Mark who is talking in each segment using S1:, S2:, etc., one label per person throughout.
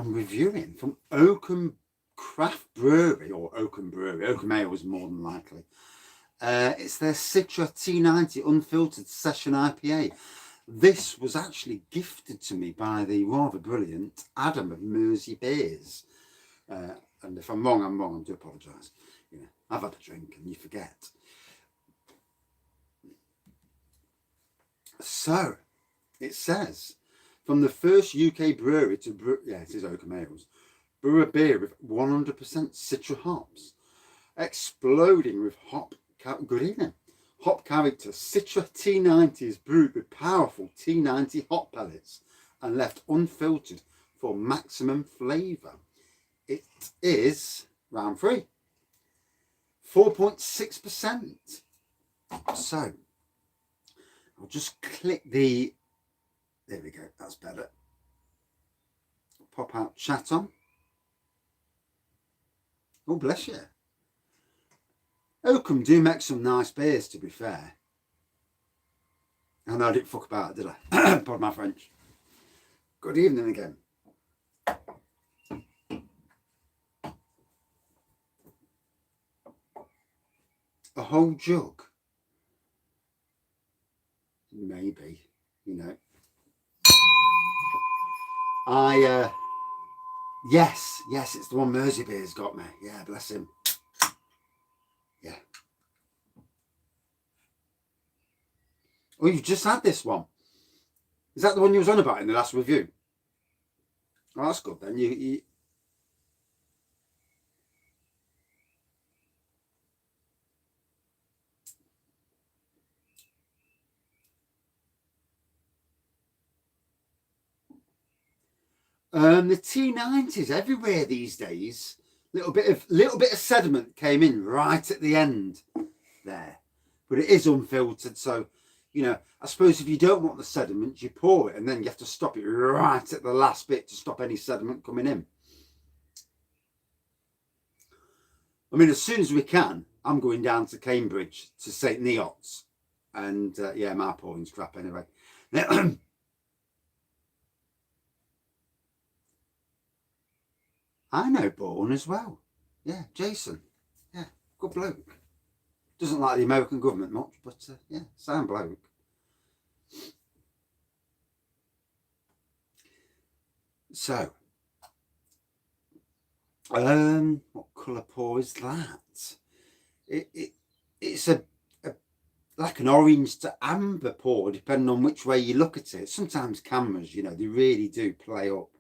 S1: I'm reviewing from Oakham Craft Brewery, or Oakham Brewery. Oakham Ales, more than likely. It's their Citra T90 Unfiltered Session IPA. This was actually gifted to me by the rather brilliant Adam of Mersey Beers. And if I'm wrong, I'm wrong. I do apologise. You know, I've had a drink and you forget. So, it says, from the first UK brewery to brew, yeah, it is Oakham Ales, brew a beer with 100% Citra hops, exploding with hop. Good evening. Hop character. Citra T90 is brewed with powerful T90 hop pellets and left unfiltered for maximum flavour. It is round 3, 4.6%. So I'll just click the, there we go, that's better. Pop out chat on. Oh, bless you. Oakham do make some nice beers, to be fair. I know I didn't fuck about it, did I? Pardon my French. Good evening again. A whole jug? Maybe, you know. Yes, it's the one Mersey Beers got me. Yeah, bless him. Yeah. Oh, you've just had this one. Is that the one you was on about in the last review? Oh, that's good then. The T90s everywhere these days. Little bit of sediment came in right at the end there, but it is unfiltered. So, you know, I suppose if you don't want the sediment, you pour it, and then you have to stop it right at the last bit to stop any sediment coming in. I mean, as soon as we can, I'm going down to Cambridge to St Neots, and yeah, my pouring's crap anyway. I know Bourne as well. Yeah, Jason. Yeah, good bloke. Doesn't like the American government much, but yeah, sound bloke. So, what colour pour is that? It's a like an orange to amber pour, depending on which way you look at it. Sometimes cameras, you know, they really do play up.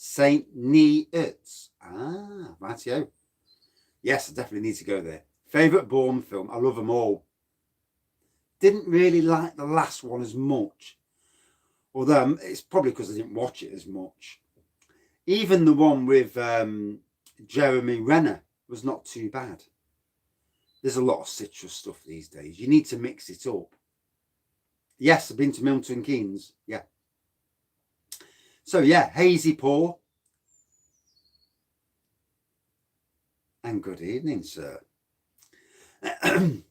S1: St Neots. Ah, rightio. Yes, I definitely need to go there. Favourite Bourne film? I love them all. Didn't really like the last one as much. Although it's probably because I didn't watch it as much. Even the one with Jeremy Renner was not too bad. There's a lot of citrus stuff these days. You need to mix it up. Yes, I've been to Milton Keynes. Yeah. So yeah, hazy pour. And good evening, sir. I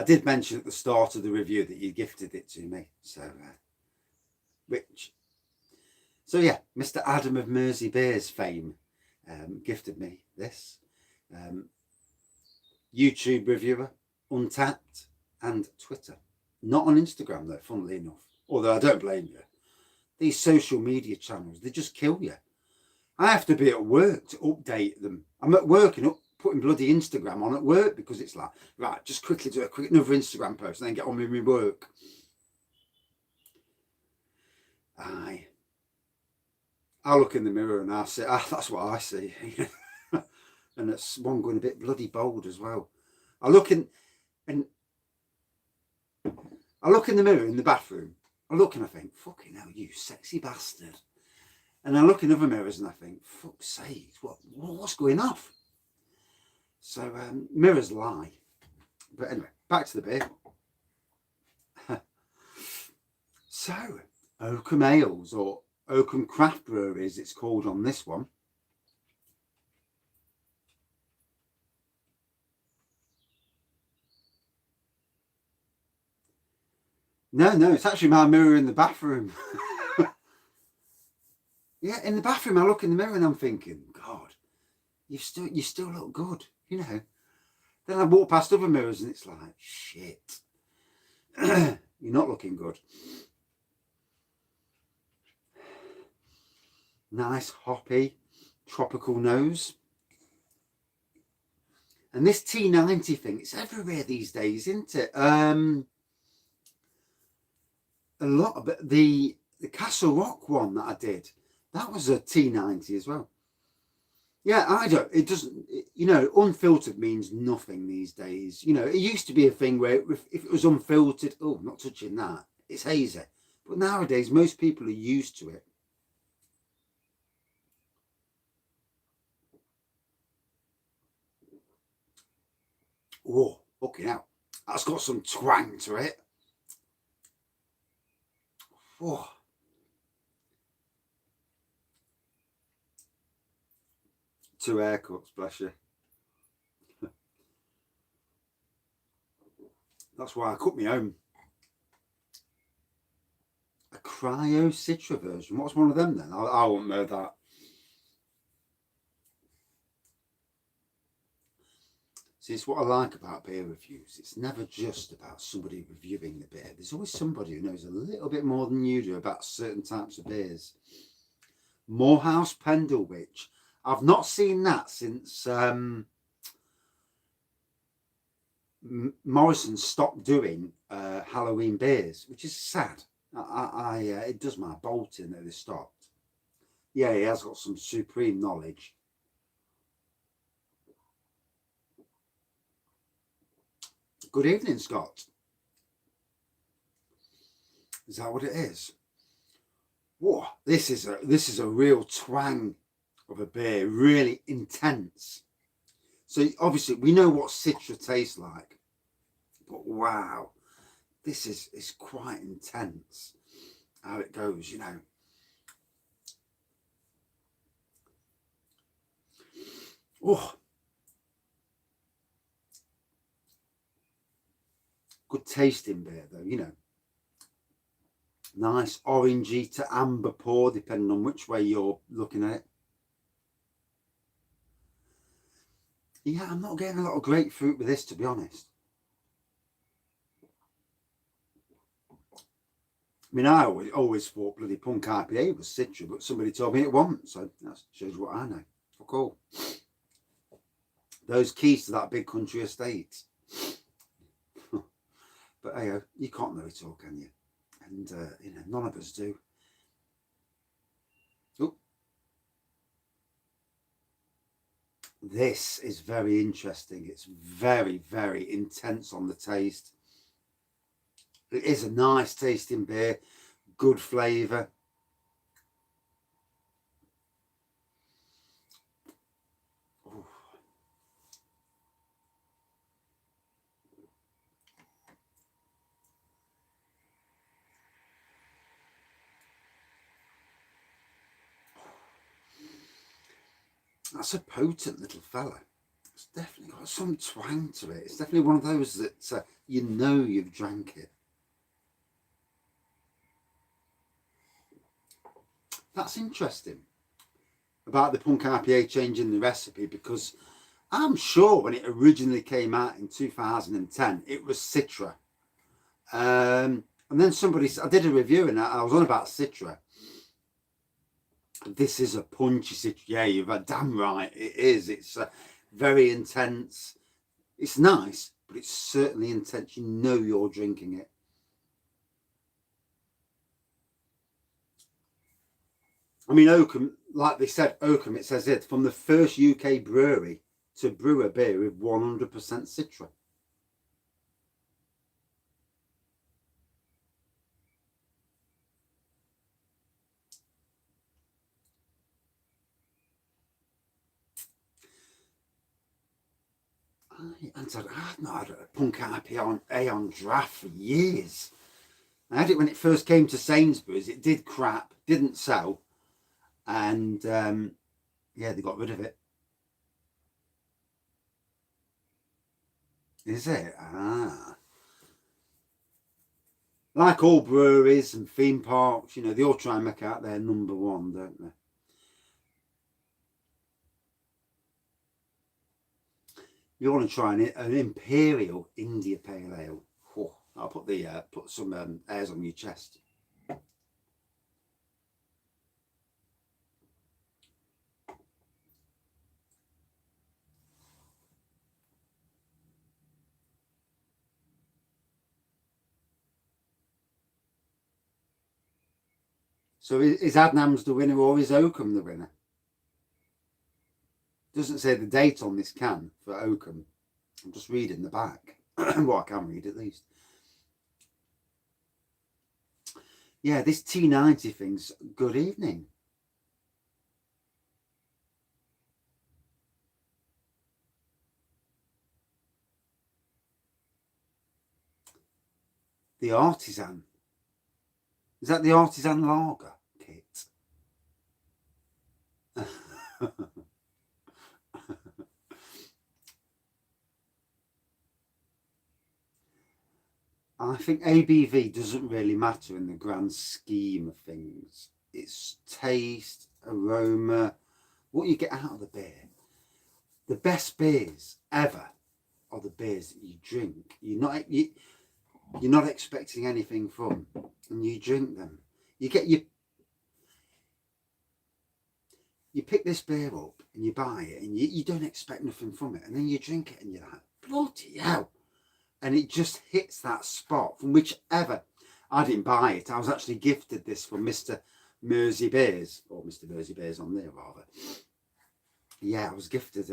S1: did mention at the start of the review that you gifted it to me. So, Rich. So yeah, Mr. Adam of Mersey Beers fame gifted me this. YouTube reviewer, Untapped, and Twitter. Not on Instagram though, funnily enough. Although I don't blame you. These social media channels, they just kill you. I have to be at work to update them. I'm at work and putting bloody Instagram on at work because it's like, right, just quickly do another Instagram post and then get on with my work. I'll look in the mirror and I'll say, that's what I see. And it's one going a bit bloody bold as well. I look in the mirror in the bathroom. I look and I think, fucking hell, you sexy bastard. And I look in other mirrors and I think, fuck's sake, what's going off? So mirrors lie. But anyway, back to the beer. So, Oakham Ales, or Oakham Craft Brewery as it's called on this one. No, it's actually my mirror in the bathroom. Yeah, in the bathroom, I look in the mirror and I'm thinking, God, you still look good, you know. Then I walk past other mirrors and it's like, shit, you're not looking good. Nice, hoppy, tropical nose. And this T90 thing, it's everywhere these days, isn't it? A lot of it, the Castle Rock one that I did, that was a T90 as well. Yeah, it doesn't, you know, unfiltered means nothing these days. You know, it used to be a thing where if it was unfiltered, oh, not touching that, it's hazy. But nowadays, most people are used to it. Oh, fucking hell. That's got some twang to it. Oh. Two haircuts, bless you. That's why I cut my own. A cryo Citra version. What's one of them then? I won't know that. See, it's what I like about beer reviews. It's never just about somebody reviewing the beer. There's always somebody who knows a little bit more than you do about certain types of beers. Morehouse Pendlewich. I've not seen that since Morrison stopped doing Halloween beers, which is sad. It does my bolt in that they stopped. Yeah, he has got some supreme knowledge. Good evening, Scott. Is that what it is? Whoa, this is a real twang of a beer, really intense. So obviously we know what Citra tastes like, but wow, this is quite intense how it goes, you know. Oh, good tasting beer though, you know. Nice orangey to amber pour, depending on which way you're looking at it. Yeah, I'm not getting a lot of grapefruit with this, to be honest. I mean, I always thought bloody punk IPA was Citra, but somebody told me it wasn't, so that shows what I know. Fuck all. Those keys to that big country estate. But hey, you can't know it all, can you? And you know, none of us do. Oh, this is very interesting. It's very, very intense on the taste. It is a nice tasting beer, good flavour. That's a potent little fella. It's definitely got some twang to it. It's definitely one of those that you know you've drank it. That's interesting about the Punk IPA changing the recipe, because I'm sure when it originally came out in 2010, it was Citra. And then I did a review and I was on about Citra. This is a punchy Citra. Yeah, you've got damn right. It is. It's very intense. It's nice, but it's certainly intense. You know you're drinking it. I mean, Oakham, like they said, Oakham, it says it, from the first UK brewery to brew a beer with 100% Citra. I've not had a Punk IPA on draft for years. I had it when it first came to Sainsbury's. It did crap, didn't sell, and yeah, they got rid of it. Is it? Ah. Like all breweries and theme parks, you know, they all try and make out their number one, don't they? You want to try an Imperial India Pale Ale. Oh, I'll put put some airs on your chest. So is Adnams the winner or is Oakham the winner? Doesn't say the date on this can for Oakham. I'm just reading the back. Well, I can read at least. Yeah, this T90 thing's good evening. The Artisan. Is that the Artisan Lager kit? I think ABV doesn't really matter in the grand scheme of things. It's taste, aroma, what you get out of the beer. The best beers ever are the beers that you drink. You're not expecting anything from, and you drink them. You pick this beer up and you buy it, and you don't expect nothing from it, and then you drink it and you're like, bloody hell. And it just hits that spot from whichever. I didn't buy it. I was actually gifted this from Mr. Mersey Beers, or Mr. Mersey Beers on there rather. Yeah, I was gifted.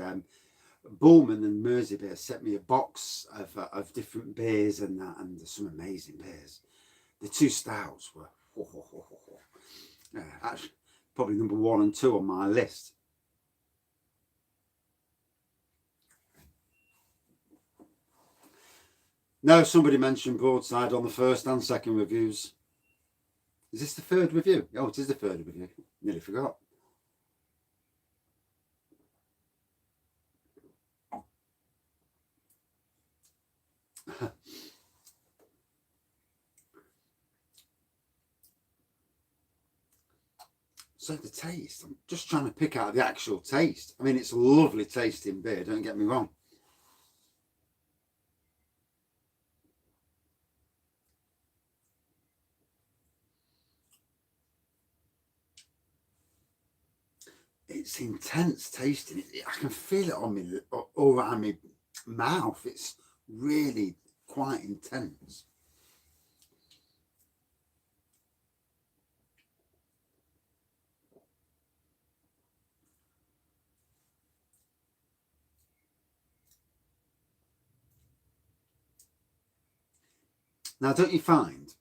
S1: Bullman and Mersey Beers sent me a box of different beers and that, and some amazing beers. The two stouts were actually probably number 1 and 2 on my list. No, somebody mentioned Broadside on the first and second reviews. Is this the third review? Oh, it is the third review. Nearly forgot. So the taste, I'm just trying to pick out the actual taste. I mean, it's a lovely tasting beer, don't get me wrong. It's intense tasting. I can feel it on me, all around my mouth. It's really quite intense. Now, don't you find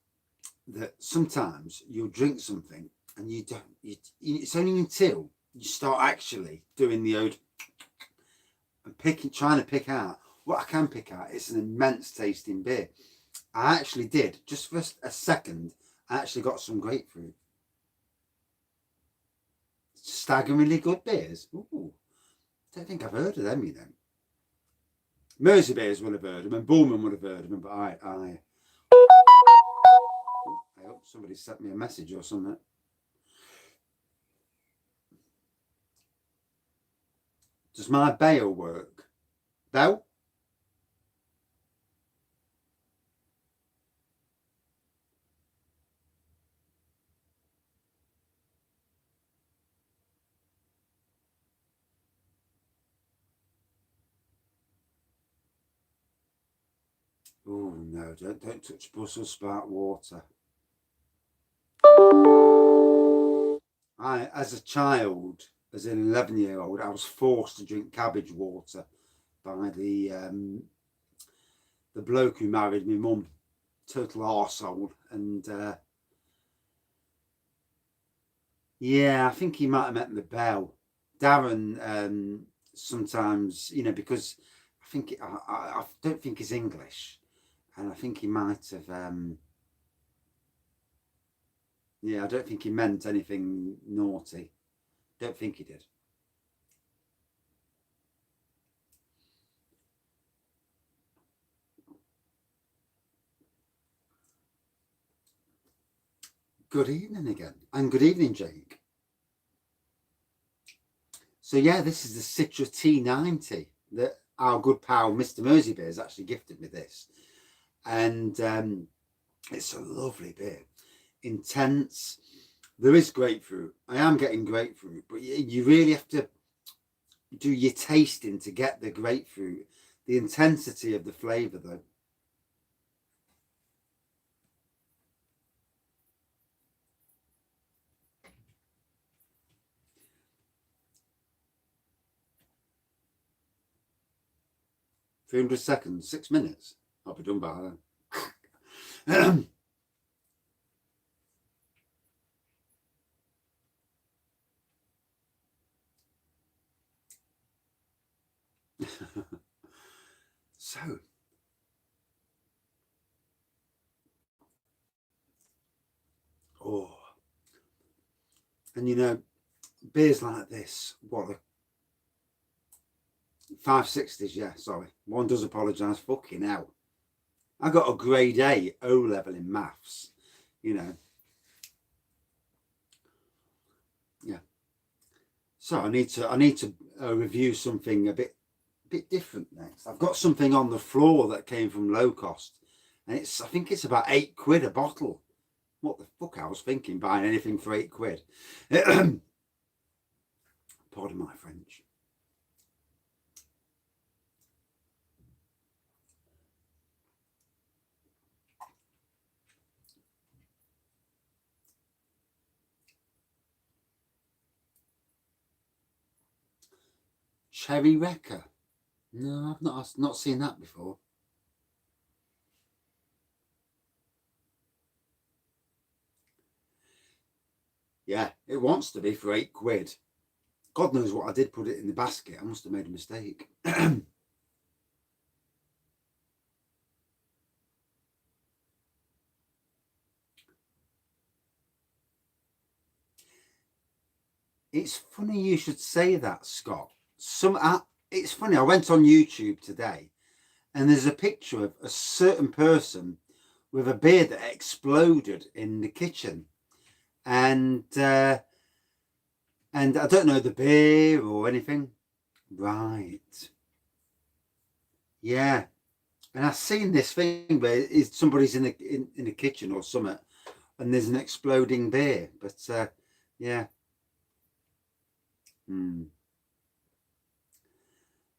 S1: that sometimes you'll drink something and you don't, it's only until you start actually doing the ode and trying to pick out what I can pick out. It's an immense tasting beer. I actually did, just for a second, I actually got some grapefruit. Staggeringly good beers. Ooh, don't think I've heard of them, you know. Mersey Beers would have heard them, and Bullman would have heard them, but I hope somebody sent me a message or something. Does my bell work? Bell? Oh no, don't touch Brussels sprout water. As a child, as an 11-year-old, I was forced to drink cabbage water by the bloke who married my mum. Total arsehole. And yeah, I think he might have met the bell. Darren sometimes, you know, because I think I don't think he's English, and I think he might have yeah, I don't think he meant anything naughty. Don't think he did. Good evening again, and good evening, Jake. So yeah, this is the Citra T90 that our good pal Mr. Mersey Beers actually gifted me this, and it's a lovely beer. Intense. There is grapefruit. I am getting grapefruit, but you really have to do your tasting to get the grapefruit. The intensity of the flavour, though. $300, 6 minutes. I'll be done by then. So, oh, and you know, beers like this, what, 560s, yeah, sorry. One does apologise, fucking hell. I got a grade A O level in maths, you know. Yeah. So I need to review something a bit different next. I've got something on the floor that came from Low Cost, and I think it's about £8 a bottle. What the fuck I was thinking, buying anything for £8. Pardon my French. Cherry Wrecker. No, I've not seen that before. Yeah, it wants to be for £8. God knows what I did put it in the basket. I must have made a mistake. It's funny you should say that, Scott. It's funny. I went on YouTube today, and there's a picture of a certain person with a beer that exploded in the kitchen, and I don't know the beer or anything. Right. Yeah. And I've seen this thing where somebody's in the kitchen or something, and there's an exploding beer. But yeah.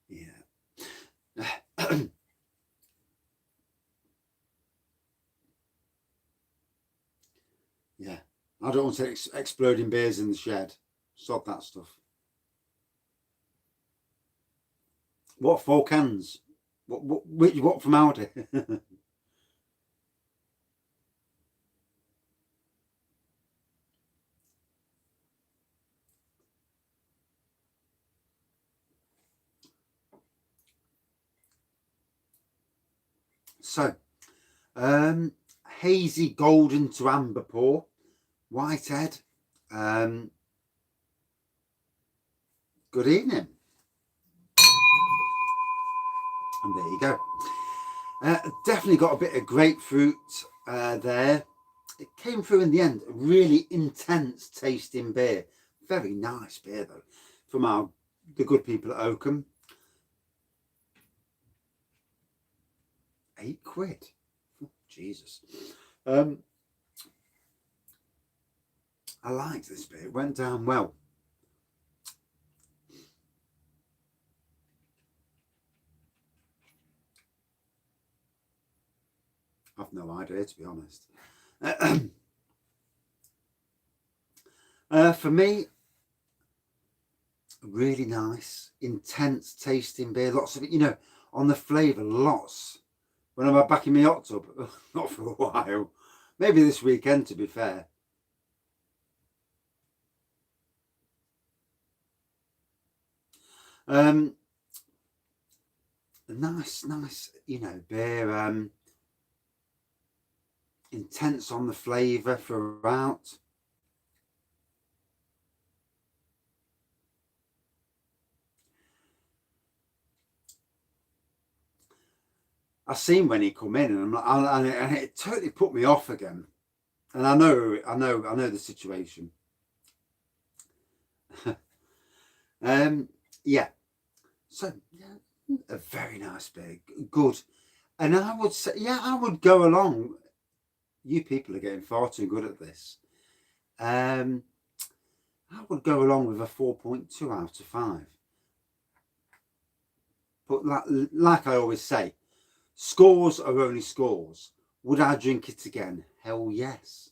S1: Yeah. Yeah. I don't want to exploding beers in the shed. Stop that stuff. What 4 cans? What from Aldi? So, hazy golden to amber pour, Whitehead. Good evening. And there you go. Definitely got a bit of grapefruit there. It came through in the end. A really intense tasting beer. Very nice beer though, from the good people at Oakham. £8. Oh, Jesus. I liked this beer. It went down well. I've no idea, to be honest. For me, really nice, intense tasting beer. Lots of it, you know, on the flavour, lots. When I'm back in my hot tub, not for a while. Maybe this weekend, to be fair. Nice, you know, beer. Intense on the flavour throughout. I seen when he come in, and it totally put me off again. And I know the situation. Yeah. So yeah, A very nice beer, good. And I would say, yeah, I would go along. You people are getting far too good at this. I would go along with a 4.2 out of 5. But like I always say, scores are only scores. Would I drink it again? Hell yes.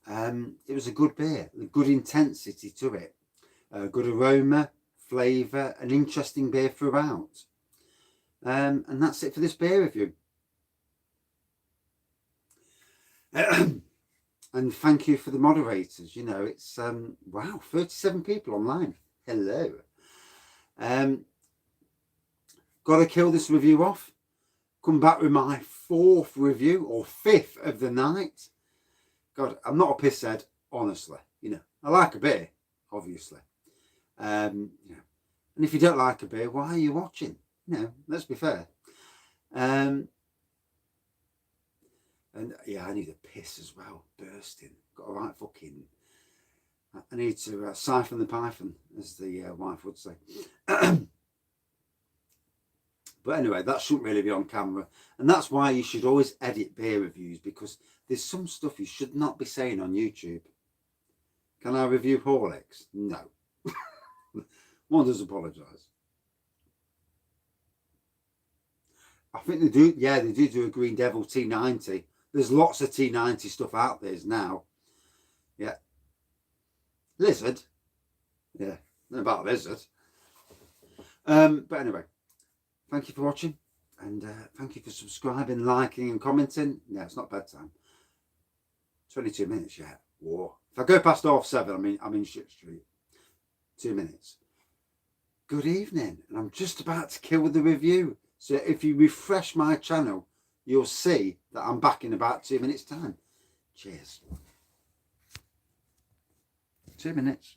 S1: It was a good beer, a good intensity to it, good aroma, flavour, an interesting beer throughout. And that's it for this beer review. And thank you for the moderators. You know, it's wow, 37 people online. Hello. Got to kill this review off. Come back with my 4th review or 5th of the night. God, I'm not a pisshead, honestly. You know, I like a beer, obviously. You know, and if you don't like a beer, why are you watching? You know, let's be fair. And yeah, I need a piss as well, bursting. Got a right fucking. I need to siphon the python, as the wife would say. But anyway, that shouldn't really be on camera. And that's why you should always edit beer reviews, because there's some stuff you should not be saying on YouTube. Can I review Horlicks? No. One does apologise. I think they do, yeah, they do a Green Devil T90. There's lots of T90 stuff out there now. Yeah. Lizard. Yeah, about lizard. But anyway, thank you for watching. And thank you for subscribing, liking and commenting. No, it's not bedtime. 22 minutes yet. Whoa. If I go past 7:30, I'm in Ship Street. 2 minutes. Good evening. And I'm just about to kill the review. So if you refresh my channel, you'll see that I'm back in about 2 minutes time. Cheers. 2 minutes.